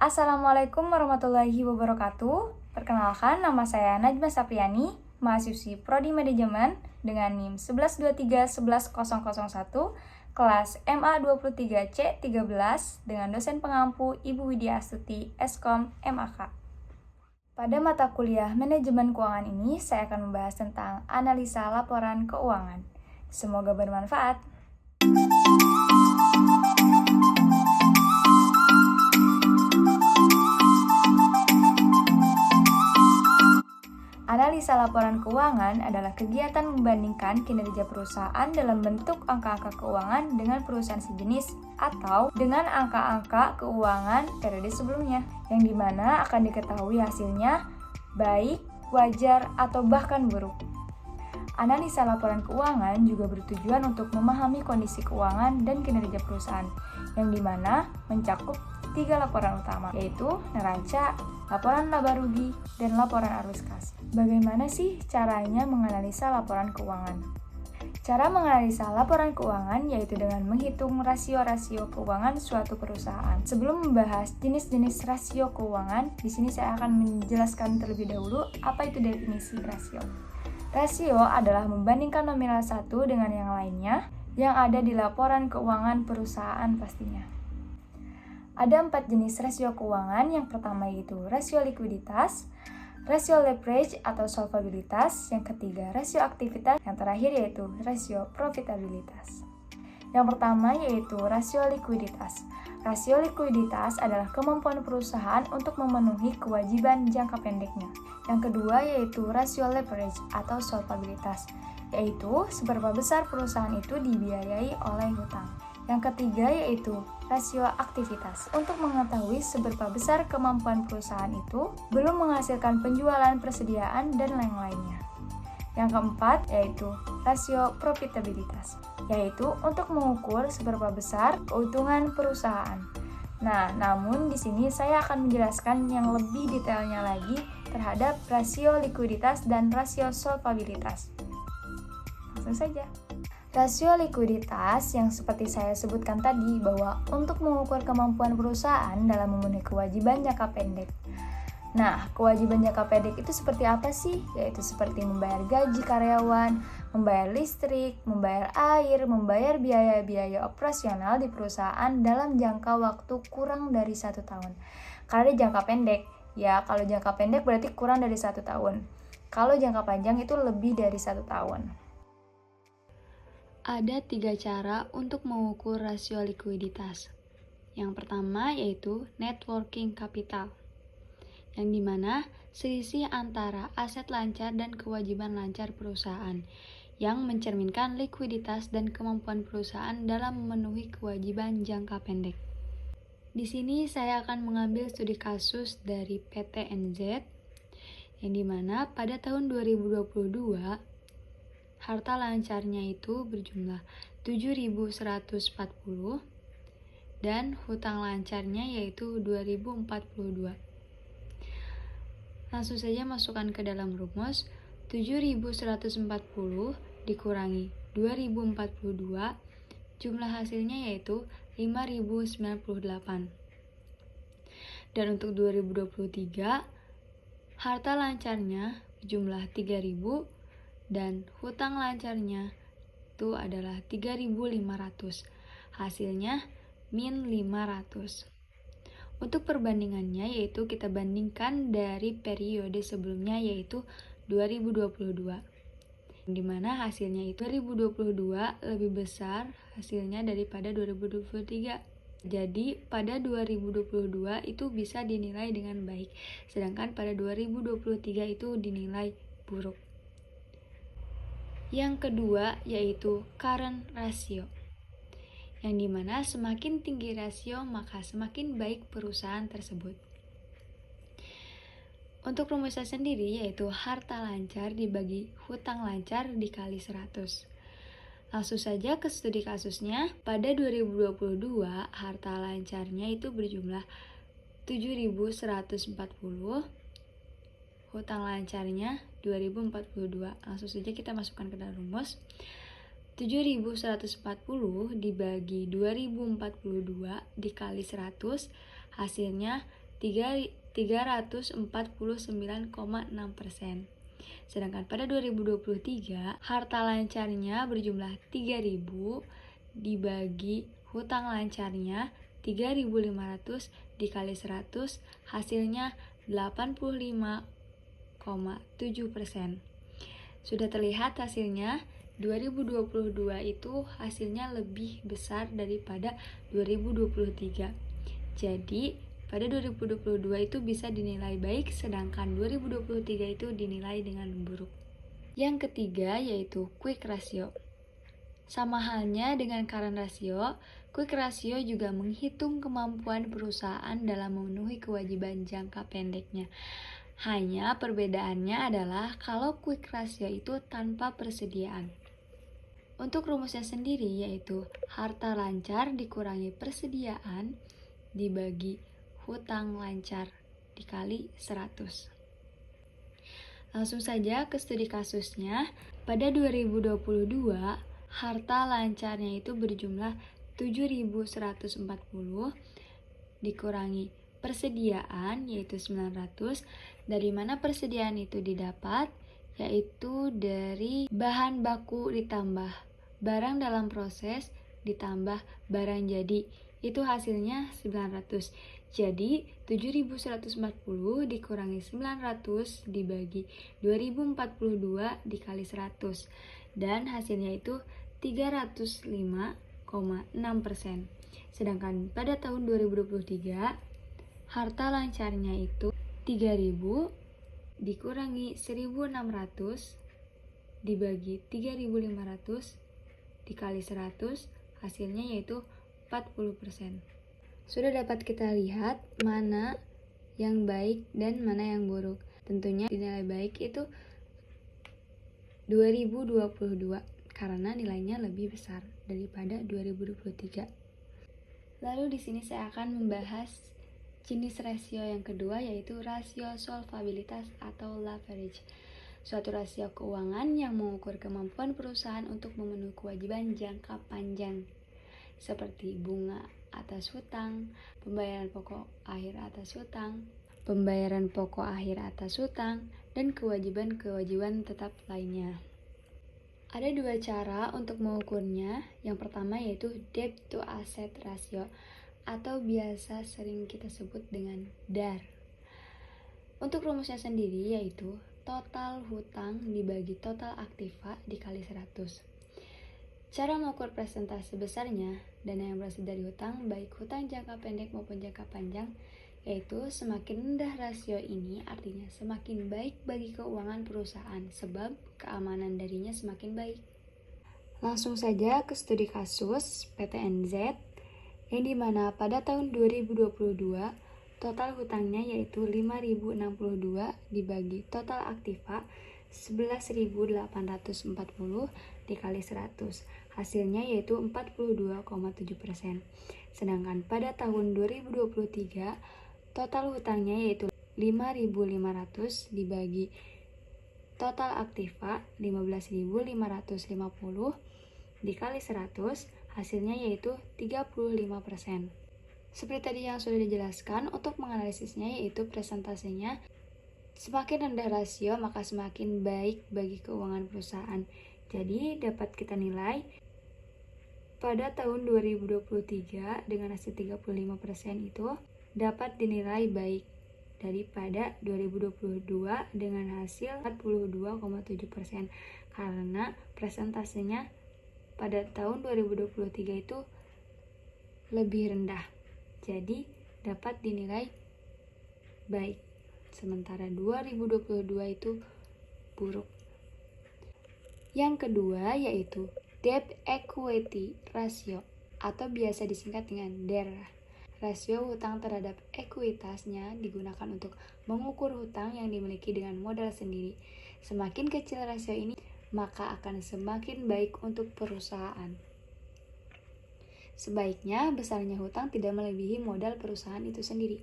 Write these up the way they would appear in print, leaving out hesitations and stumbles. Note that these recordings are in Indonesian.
Assalamualaikum warahmatullahi wabarakatuh. Perkenalkan, nama saya Najma Sapriani, mahasiswi Prodi Manajemen dengan NIM 1123-11001, kelas MA 23C13 dengan dosen pengampu Ibu Widya Astuti, Eskom MAK. Pada mata kuliah Manajemen Keuangan ini, saya akan membahas tentang analisa laporan keuangan. Semoga bermanfaat. Analisa laporan keuangan adalah kegiatan membandingkan kinerja perusahaan dalam bentuk angka-angka keuangan dengan perusahaan sejenis atau dengan angka-angka keuangan periode sebelumnya, yang dimana akan diketahui hasilnya baik, wajar, atau bahkan buruk. Analisa laporan keuangan juga bertujuan untuk memahami kondisi keuangan dan kinerja perusahaan, yang dimana mencakup 3 laporan utama, yaitu neraca, laporan laba rugi, dan laporan arus kas. Bagaimana sih caranya menganalisa laporan keuangan? Cara menganalisa laporan keuangan yaitu dengan menghitung rasio-rasio keuangan suatu perusahaan. Sebelum membahas jenis-jenis rasio keuangan, di sini saya akan menjelaskan terlebih dahulu apa itu definisi rasio. Rasio adalah membandingkan nominal satu dengan yang lainnya yang ada di laporan keuangan perusahaan pastinya. Ada 4 jenis rasio keuangan. Yang pertama yaitu rasio likuiditas, rasio leverage atau solvabilitas, yang ketiga rasio aktivitas, yang terakhir yaitu rasio profitabilitas. Yang pertama yaitu rasio likuiditas. Rasio likuiditas adalah kemampuan perusahaan untuk memenuhi kewajiban jangka pendeknya. Yang kedua yaitu rasio leverage atau solvabilitas, yaitu seberapa besar perusahaan itu dibiayai oleh hutang. Yang ketiga yaitu rasio aktivitas, untuk mengetahui seberapa besar kemampuan perusahaan itu belum menghasilkan penjualan persediaan dan lain-lainnya. Yang keempat yaitu rasio profitabilitas, yaitu untuk mengukur seberapa besar keuntungan perusahaan. Nah, namun di sini saya akan menjelaskan yang lebih detailnya lagi terhadap rasio likuiditas dan rasio solvabilitas. Langsung saja. Rasio likuiditas yang seperti saya sebutkan tadi, bahwa untuk mengukur kemampuan perusahaan dalam memenuhi kewajiban jangka pendek. Nah, kewajiban jangka pendek itu seperti apa sih? Yaitu seperti membayar gaji karyawan, membayar listrik, membayar air, membayar biaya-biaya operasional di perusahaan dalam jangka waktu kurang dari 1 tahun. Karena jangka pendek, ya kalau jangka pendek berarti kurang dari 1 tahun. Kalau jangka panjang itu lebih dari 1 tahun. Ada 3 cara untuk mengukur rasio likuiditas. Yang pertama yaitu net working capital, yang dimana selisih antara aset lancar dan kewajiban lancar perusahaan, yang mencerminkan likuiditas dan kemampuan perusahaan dalam memenuhi kewajiban jangka pendek. Di sini saya akan mengambil studi kasus dari PT NZ, yang dimana pada tahun 2022 harta lancarnya itu berjumlah 7.140 dan hutang lancarnya yaitu 2.042. Langsung saja masukkan ke dalam rumus. 7.140 dikurangi 2.042, jumlah hasilnya yaitu 5.098. Dan untuk 2023 harta lancarnya jumlah 3.000 dan hutang lancarnya itu adalah 3.500. Hasilnya min 500. Untuk perbandingannya yaitu kita bandingkan dari periode sebelumnya yaitu 2022. Di mana hasilnya itu 2022 lebih besar hasilnya daripada 2023. Jadi pada 2022 itu bisa dinilai dengan baik, sedangkan pada 2023 itu dinilai buruk. Yang kedua yaitu current ratio, yang dimana semakin tinggi rasio maka semakin baik perusahaan tersebut. Untuk rumusnya sendiri yaitu harta lancar dibagi hutang lancar dikali 100. Langsung saja ke studi kasusnya. Pada 2022 harta lancarnya itu berjumlah 7.140, hutang lancarnya 2042. Langsung saja kita masukkan ke dalam rumus. 7.140 dibagi 2042 dikali 100, hasilnya 349,6%. Sedangkan pada 2023, harta lancarnya berjumlah 3.000 dibagi hutang lancarnya 3.500 dikali 100, hasilnya 85,7%. Sudah terlihat hasilnya, 2022 itu hasilnya lebih besar daripada 2023. Jadi, pada 2022 itu bisa dinilai baik, sedangkan 2023 itu dinilai dengan buruk. Yang ketiga yaitu quick ratio. Sama halnya dengan current ratio, quick ratio juga menghitung kemampuan perusahaan dalam memenuhi kewajiban jangka pendeknya. Hanya perbedaannya adalah kalau quick ratio itu tanpa persediaan. Untuk rumusnya sendiri yaitu harta lancar dikurangi persediaan dibagi hutang lancar dikali 100. Langsung saja ke studi kasusnya. Pada 2022, harta lancarnya itu berjumlah 7.140 dikurangi persediaan yaitu 900. Dari mana persediaan itu didapat? Yaitu dari bahan baku ditambah barang dalam proses ditambah barang jadi. Itu hasilnya 900. Jadi 7.140 dikurangi 900 dibagi 2042 dikali 100. Dan hasilnya itu 305,6%. Sedangkan pada tahun 2023, harta lancarnya itu 3.000 dikurangi 1.600 dibagi 3.500 dikali 100, hasilnya yaitu 40%. Sudah dapat kita lihat mana yang baik dan mana yang buruk. Tentunya dinilai baik itu 2022 karena nilainya lebih besar daripada 2023. Lalu di sini saya akan membahas jenis rasio yang kedua yaitu rasio solvabilitas atau leverage. Suatu rasio keuangan yang mengukur kemampuan perusahaan untuk memenuhi kewajiban jangka panjang seperti bunga atas hutang, pembayaran pokok akhir atas hutang, dan kewajiban-kewajiban tetap lainnya. Ada dua cara untuk mengukurnya. Yang pertama yaitu debt to asset ratio atau biasa sering kita sebut dengan DAR. Untuk rumusnya sendiri yaitu total hutang dibagi total aktiva dikali 100. Cara mengukur persentase besarnya dana yang berasal dari hutang, baik hutang jangka pendek maupun jangka panjang, yaitu semakin rendah rasio ini artinya semakin baik bagi keuangan perusahaan sebab keamanan darinya semakin baik. Langsung saja ke studi kasus PTNZ yang dimana pada tahun 2022 total hutangnya yaitu 5.062 dibagi total aktiva 11.840 dikali 100. Hasilnya yaitu 42,7%. Sedangkan pada tahun 2023 total hutangnya yaitu 5.500 dibagi total aktiva 15.550 dikali 100, hasilnya yaitu 35%. Seperti tadi yang sudah dijelaskan, untuk menganalisisnya yaitu presentasenya semakin rendah rasio maka semakin baik bagi keuangan perusahaan. Jadi dapat kita nilai pada tahun 2023 dengan hasil 35% itu dapat dinilai baik daripada 2022 dengan hasil 42,7% karena presentasenya pada tahun 2023 itu lebih rendah. Jadi dapat dinilai baik. Sementara 2022 itu buruk. Yang kedua yaitu debt equity ratio atau biasa disingkat dengan DER. Rasio hutang terhadap ekuitasnya digunakan untuk mengukur hutang yang dimiliki dengan modal sendiri. Semakin kecil rasio ini, maka akan semakin baik untuk perusahaan. Sebaiknya besarnya hutang tidak melebihi modal perusahaan itu sendiri.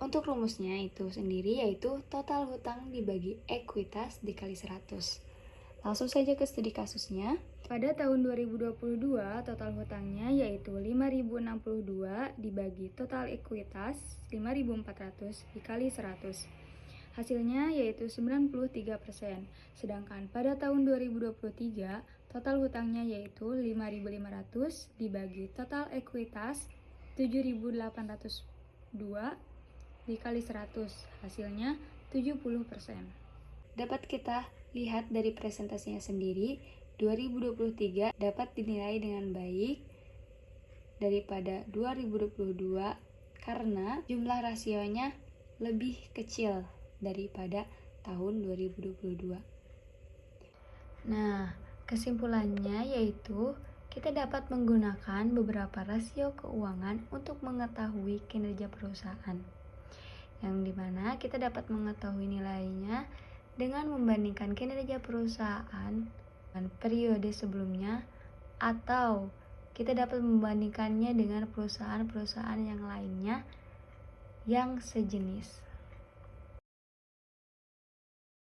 Untuk rumusnya itu sendiri yaitu total hutang dibagi ekuitas dikali 100. Langsung saja ke studi kasusnya. Pada tahun 2022, total hutangnya yaitu 5.062 dibagi total ekuitas 5.400 dikali 100. Hasilnya yaitu 93%. Sedangkan pada tahun 2023, total hutangnya yaitu 5.500 dibagi total ekuitas 7.802 dikali 100. Hasilnya 70%. Dapat kita lihat dari presentasinya sendiri, 2023 dapat dinilai dengan baik daripada 2022 karena jumlah rasionya lebih kecil daripada tahun 2022. Nah, kesimpulannya yaitu kita dapat menggunakan beberapa rasio keuangan untuk mengetahui kinerja perusahaan, yang dimana kita dapat mengetahui nilainya dengan membandingkan kinerja perusahaan dengan periode sebelumnya, atau kita dapat membandingkannya dengan perusahaan-perusahaan yang lainnya yang sejenis.